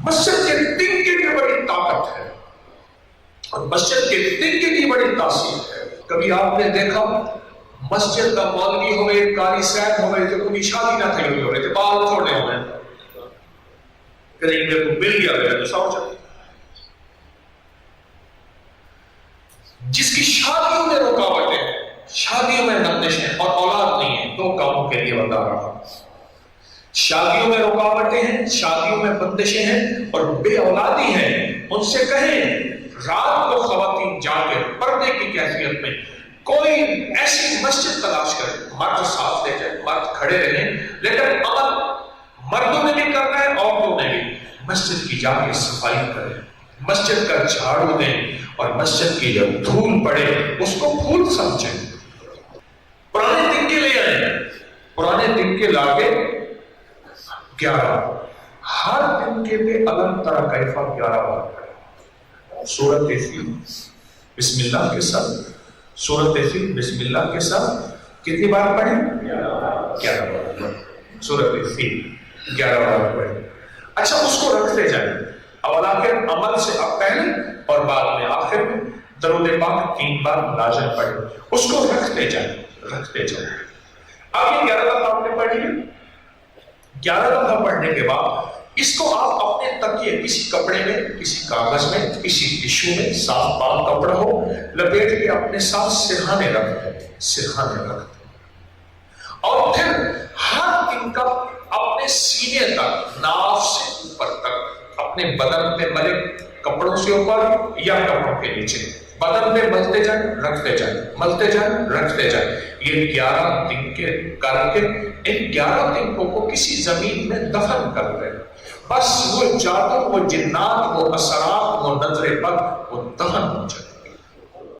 مسجد کے تنکے کی بڑی طاقت ہے اور مسجد کے تنکے کی بڑی تاثیر ہے۔ کبھی آپ نے دیکھا مسجد کا مولوی ہوئے، قاری صاحب ہوئے تو کوئی شادی نہ تھی ہوئی ہوئے تھے، بال چھوڑے ہوئے کہیں میرے کو مل گیا تو سو چلے، جس کی شادیوں میں رکاوٹیں ہیں، شادیوں میں بندشیں اور اولاد نہیں ہے، دو کاموں کے لیے بتا رہا ہوں۔ شادیوں میں رکاوٹیں ہیں، شادیوں میں بندشیں ہیں اور بے اولادی ہیں، ان سے کہیں رات کو خواتین جاگے پردے کی کیفیت میں کوئی ایسی مسجد تلاش کرے، مرد ساتھ لے جائے، مرد کھڑے رہیں، لیکن عمل مردوں نے بھی کرنا ہے، عورتوں نے بھی مسجد کی جا کے صفائی کریں، مسجد کا جھاڑو دیں اور مسجد کی جب دھول پڑے اس کو پھول سمجھیں۔ پرانے تنکے لے آئیں، پرانے تنکے لا کے 11 ہر تنکے پہ الگ طرح کیفا 11 بار پڑھیں۔ سورۃ فیل بسم اللہ کے ساتھ، سورۃ فیل بسم اللہ کے ساتھ کتنی بار پڑھیں؟ 11 بار پڑھیں۔ سورۃ فیل 11 بار پڑھیں۔ اچھا اس کو رکھتے جائیں، اول آخر عمل سے اب پہلے اور بعد میں آخر میں درود پاک 3 بار لازم پڑھیں، اس کو رکھتے جائیں رکھتے جائیں۔ اب یہ 11 دفعہ آپ نے پڑھ لی، 11 دفعہ پڑھنے کے بعد اس کو آپ اپنے تکیے کسی کپڑے میں، کسی کاغذ میں، کسی ٹشو میں، صاف پاک کپڑا ہو، لپیٹ کے اپنے ساتھ سرہانے رکھ دیں، سرہانے رکھ دیں، اور پھر ہر دن کا اپنے سینے تک، ناف سے اوپر تک، اپنے بدن پہ ملے کپڑوں سے اوپر یا کپڑوں کے نیچے، بدن پہ ملتے جائیں رکھتے جائیں، ملتے جائیں رکھتے جائیں۔ یہ 11 دن کے کر کے ان 11 دنوں کو کسی زمین میں دفن کر دیں، بس وہ جادو، وہ جنات، وہ اثرات، وہ نظر بد وہ دفن ہو جائے۔